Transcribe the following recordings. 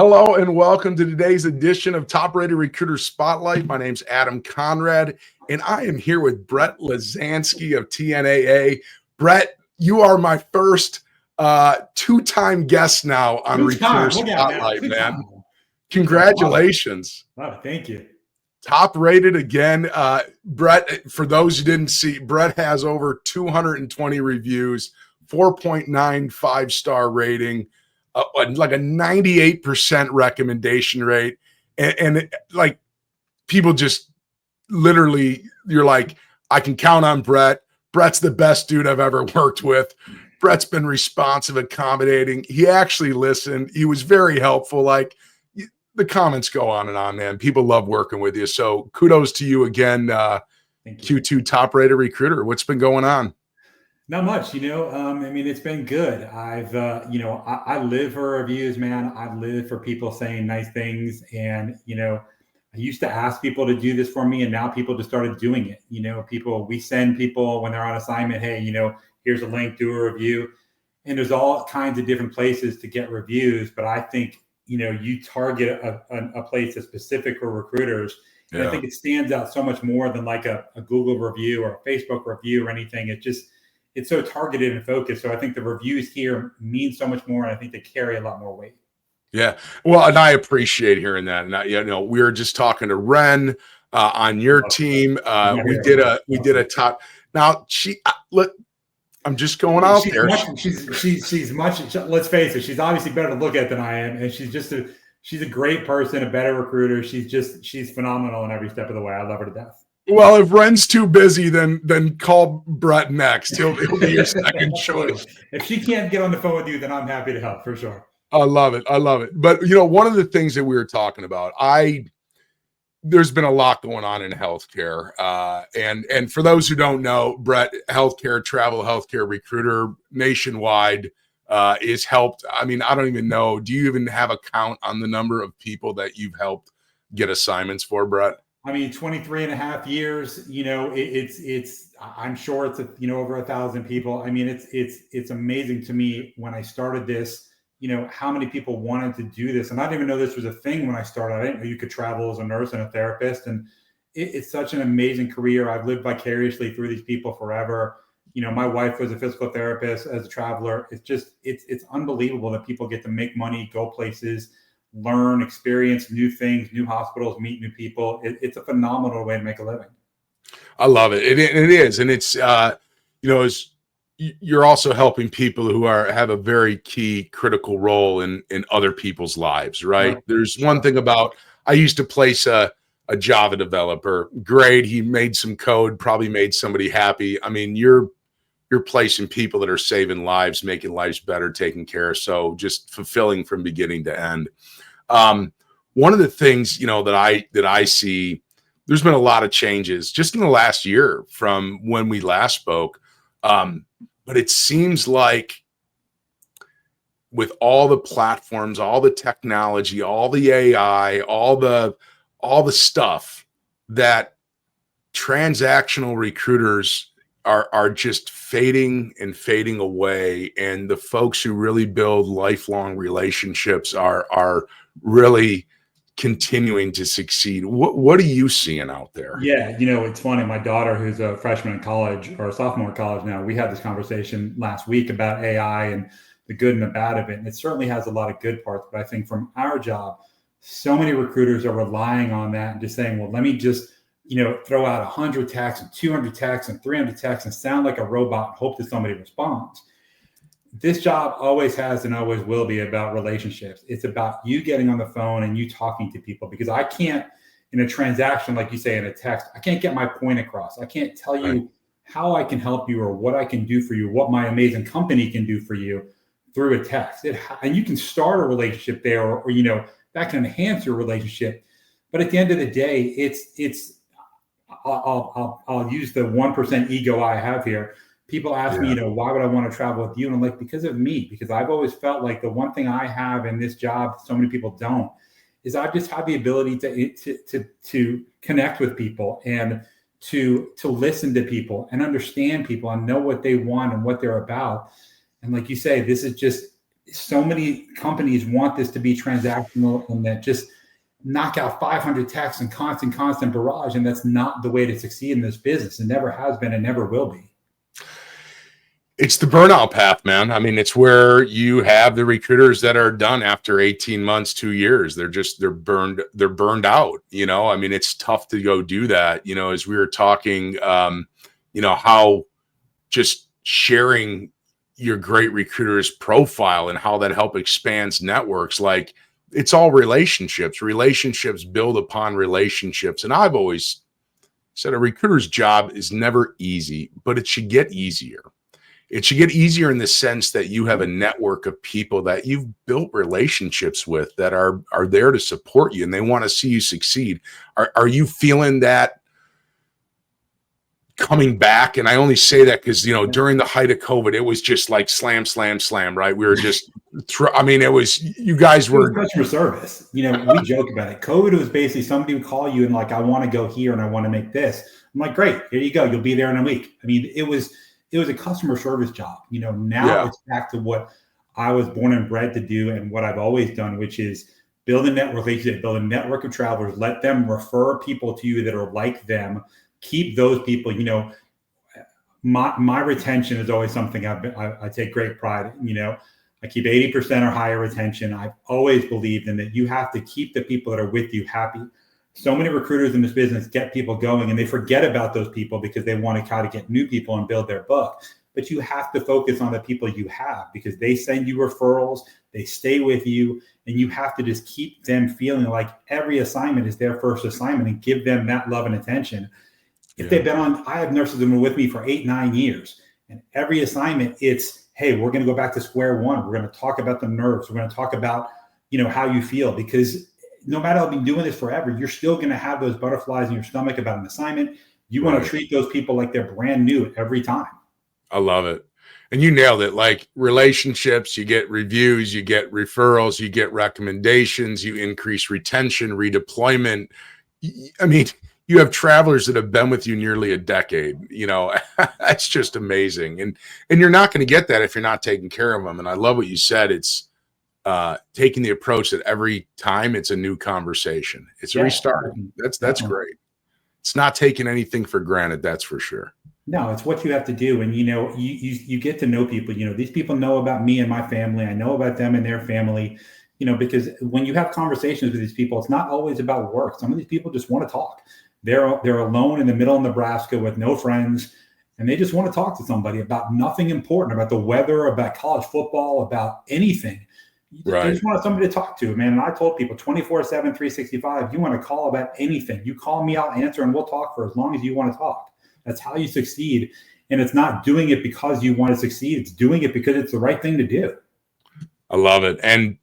Hello and welcome to today's edition of Top Rated Recruiter Spotlight. My name's Adam Conrad, and I am here with Brett Lazansky of TNAA. Brett, you are my first two-time guest now on Recruiter Spotlight, man. Congratulations. Oh, thank you. Top rated again. Brett, for those who didn't see, Brett has over 220 reviews, 4.9 5-star rating. Like a 98% recommendation rate. And like people just literally, you're like, I can count on Brett. Brett's the best dude I've ever worked with. Brett's been responsive, accommodating. He actually listened. He was very helpful. Like the comments go on and on, man. People love working with you. So kudos to you again. Q2 Top Rated Recruiter. What's been going on? Not much, I mean, it's been good. I've, I live for reviews, man. I live for people saying nice things. And, I used to ask people to do this for me, and now people just started doing it. We send people when they're on assignment, hey, here's a link, do a review. And there's all kinds of different places to get reviews. But I think, you target a place that's specific for recruiters. And I think it stands out so much more than like a Google review or a Facebook review or anything. It's so targeted and focused. So I think the reviews here mean so much more, and I think they carry a lot more weight. Yeah. Well, and I appreciate hearing that. And we were just talking to Ren on your team. We did a top. Now look, I'm just going out there. She's much. Let's face it. She's obviously better to look at than I am, and she's a great person, a better recruiter. She's phenomenal in every step of the way. I love her to death. Well, if Ren's too busy, then call Brett next. He'll be your second choice. If she can't get on the phone with you, then I'm happy to help for sure. I love it. But one of the things that we were talking about, there's been a lot going on in healthcare. And for those who don't know, Brett, travel healthcare recruiter nationwide, is helped. I mean, I don't even know. Do you even have a count on the number of people that you've helped get assignments for, Brett? I mean, 23 and a half years, I'm sure it's, over 1,000 people. I mean, it's amazing to me when I started this, how many people wanted to do this. And I didn't even know this was a thing when I started. I didn't know you could travel as a nurse and a therapist. And it's such an amazing career. I've lived vicariously through these people forever. My wife was a physical therapist as a traveler. It's unbelievable that people get to make money, go places, learn, experience new things, new hospitals, meet new people. It's a phenomenal way to make a living. I love it. It is. And it's, you're also helping people who have a very key critical role in other people's lives, right? There's one thing about, I used to place a Java developer. Great. He made some code, probably made somebody happy. I mean, you're placing people that are saving lives, making lives better, taking care. So just fulfilling from beginning to end. One of the things, that I see, there's been a lot of changes just in the last year from when we last spoke. But it seems like with all the platforms, all the technology, all the AI, all the stuff, that transactional recruiters are just fading away. And the folks who really build lifelong relationships are really continuing to succeed. What are you seeing out there? Yeah, it's funny. My daughter, who's a freshman in college or a sophomore in college now, we had this conversation last week about AI and the good and the bad of it. And it certainly has a lot of good parts. But I think from our job, so many recruiters are relying on that and just saying, well, let me just throw out 100 texts and 200 texts and 300 texts and sound like a robot and hope that somebody responds. This job always has and always will be about relationships. It's about you getting on the phone and you talking to people, because I can't, in a transaction, like you say in a text, I can't get my point across. I can't tell you how I can help you or what I can do for you, what my amazing company can do for you through a text. And you can start a relationship there, or that can enhance your relationship. But at the end of the day, I'll use the 1% ego I have here. People ask me, why would I want to travel with you? And I'm like, because of me, because I've always felt like the one thing I have in this job, so many people don't, is I just have the ability to connect with people and to listen to people and understand people and know what they want and what they're about. And like you say, this is so many companies want this to be transactional and that just knock out 500 texts and constant barrage. And that's not the way to succeed in this business. It never has been and never will be. It's the burnout path, man. I mean, it's where you have the recruiters that are done after 18 months, 2 years. They're burned out. I mean, it's tough to go do that. As we were talking, how just sharing your great recruiter's profile and how that help expands networks. Like, it's all relationships. Relationships build upon relationships. And I've always said a recruiter's job is never easy, but it should get easier. It should get easier in the sense that you have a network of people that you've built relationships with that are there to support you and they want to see you succeed. Are you feeling that coming back? And I only say that because, during the height of COVID, it was just like slam, right? We were just, it was, you guys were customer service. We joke about it. COVID was basically somebody would call you and like, I want to go here and I want to make this. I'm like, great, here you go. You'll be there in a week. I mean, it was a customer service job. Now It's back to what I was born and bred to do and what I've always done, which is build a network, build a network of travelers, let them refer people to you that are like them, keep those people. My retention is always something I take great pride in. I keep 80% or higher retention. I've always believed in that you have to keep the people that are with you happy. So many recruiters in this business get people going and they forget about those people because they want to try to get new people and build their book. But you have to focus on the people you have because they send you referrals, they stay with you, and you have to just keep them feeling like every assignment is their first assignment and give them that love and attention. If they've been on, I have nurses that have been with me for 8-9 years, and every assignment it's, hey, we're going to go back to square one. We're going to talk about the nerves. We're going to talk about, how you feel, because no matter I'll be doing this forever, you're still going to have those butterflies in your stomach about an assignment. You want to treat those people like they're brand new every time. I love it. And you nailed it. Like relationships, you get reviews, you get referrals, you get recommendations, you increase retention, redeployment. I mean, you have travelers that have been with you nearly a decade. That's just amazing. And you're not going to get that if you're not taking care of them. And I love what you said. It's taking the approach that every time it's a new conversation. It's restarting. That's great. It's not taking anything for granted. That's for sure. No, it's what you have to do. And, you get to know people, these people know about me and my family. I know about them and their family, because when you have conversations with these people, it's not always about work. Some of these people just want to talk. They're alone in the middle of Nebraska with no friends. And they just want to talk to somebody about nothing important, about the weather, about college football, about anything. They just want somebody to talk to, man. And I told people 24/7, 365, you want to call about anything. You call me, I'll answer, and we'll talk for as long as you want to talk. That's how you succeed. And it's not doing it because you want to succeed. It's doing it because it's the right thing to do. I love it. And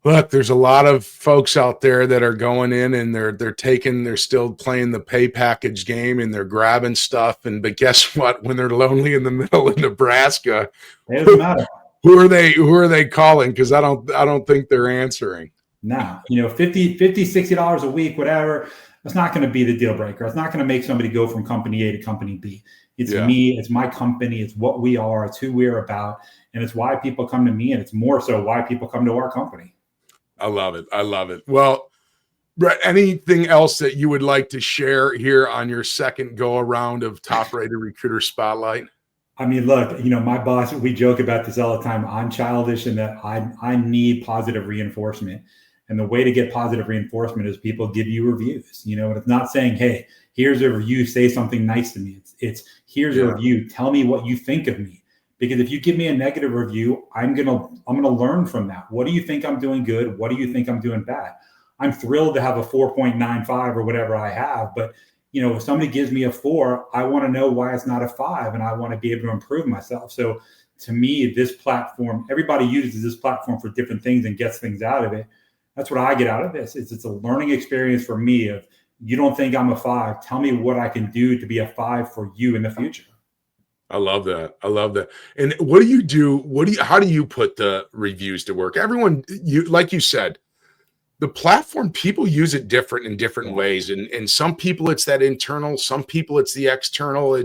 look, there's a lot of folks out there that are going in and they're still playing the pay package game and they're grabbing stuff. But guess what? When they're lonely in the middle of Nebraska, it doesn't matter. Who are they calling? Because I don't think they're answering. Nah, $50, $60 a week, whatever. That's not going to be the deal breaker. It's not going to make somebody go from company A to company B. It's me. It's my company. It's what we are. It's who we're about. And it's why people come to me. And it's more so why people come to our company. I love it. Well, Brett, anything else that you would like to share here on your second go around of Top Rated Recruiter Spotlight? I mean, look, my boss, we joke about this all the time. I'm childish in that I need positive reinforcement. And the way to get positive reinforcement is people give you reviews, and it's not saying, hey, here's a review, say something nice to me. It's here's a review. Tell me what you think of me. Because if you give me a negative review, I'm gonna learn from that. What do you think I'm doing good? What do you think I'm doing bad? I'm thrilled to have a 4.95 or whatever I have, but if somebody gives me a 4, I want to know why it's not a 5, and I want to be able to improve myself. So to me, this platform, everybody uses this platform for different things and gets things out of it. That's what I get out of this. It's a learning experience for me of, you don't think I'm a 5. Tell me what I can do to be a 5 for you in the future. I love that. And what do you do? How do you put the reviews to work? Everyone, like you said, the platform, people use it different in different ways. And some people it's that internal, some people it's the external.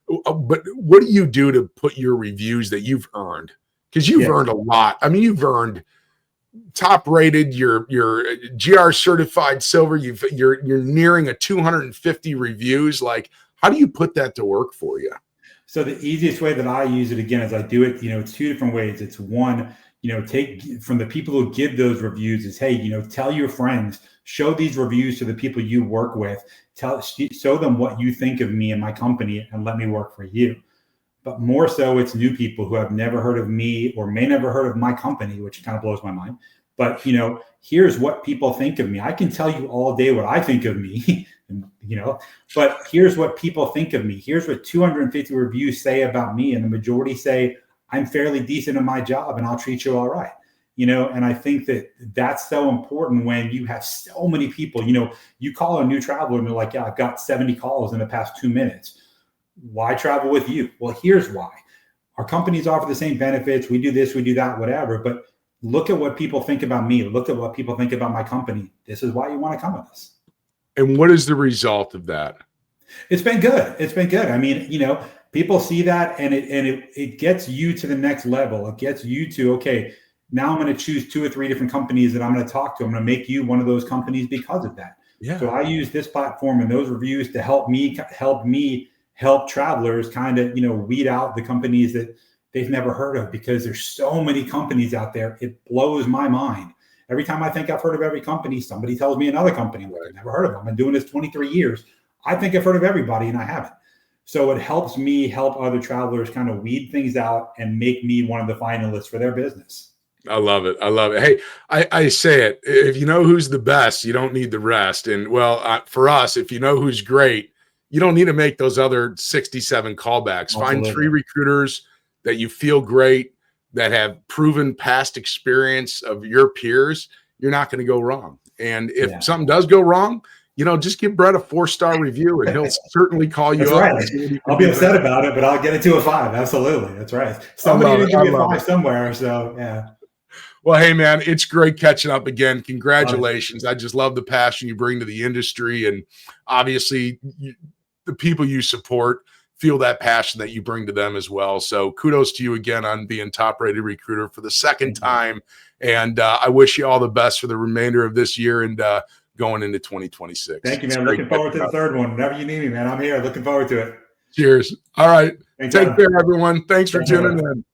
But what do you do to put your reviews that you've earned because you've earned a lot. I mean, you've earned top rated, you're GR certified silver, you're nearing a 250 reviews. Like, how do you put that to work for you? So the easiest way that I use it, again, is I do it, it's two different ways. It's one, take from the people who give those reviews is, hey, tell your friends, show these reviews to the people you work with, show them what you think of me and my company, and let me work for you. But more so, it's new people who have never heard of me or may never heard of my company, which kind of blows my mind. But, here's what people think of me. I can tell you all day what I think of me, but here's what people think of me. Here's what 250 reviews say about me. And the majority say, I'm fairly decent in my job and I'll treat you all right. And I think that that's so important when you have so many people, you call a new traveler and they're like, yeah, I've got 70 calls in the past 2 minutes. Why travel with you? Well, here's why. Our companies offer the same benefits. We do this, we do that, whatever. But look at what people think about me. Look at what people think about my company. This is why you want to come with us. And what is the result of that? It's been good. It's been good. I mean, people see that and it gets you to the next level. It gets you to, okay, now I'm going to choose 2 or 3 different companies that I'm going to talk to. I'm going to make you one of those companies because of that. Yeah. So I use this platform and those reviews to help help travelers kind of, weed out the companies that they've never heard of, because there's so many companies out there. It blows my mind. Every time I think I've heard of every company, somebody tells me another company where I've never heard of them. I've been doing this 23 years. I think I've heard of everybody and I haven't. So it helps me help other travelers kind of weed things out and make me one of the finalists for their business. I love it. I love it. Hey, I say it, if you know who's the best, you don't need the rest. And for us, if you know who's great, you don't need to make those other 67 callbacks. Absolutely. Find 3 recruiters that you feel great, that have proven past experience of your peers. You're not going to go wrong. And if something does go wrong, just give Brett a 4-star review and he'll certainly call you up. Right. I'll be upset about it, but I'll get it to a 5. Absolutely. That's right. Somebody needs to give me a 5 somewhere. So, yeah. Well, hey, man, it's great catching up again. Congratulations. I just love the passion you bring to the industry. And obviously, the people you support feel that passion that you bring to them as well. So kudos to you again on being top-rated recruiter for the second time. And I wish you all the best for the remainder of this year and going into 2026. Thank you, man. Looking forward to the third one. Whenever you need me, man, I'm here. Looking forward to it. Cheers. All right. Take care, everyone. Thanks for tuning in.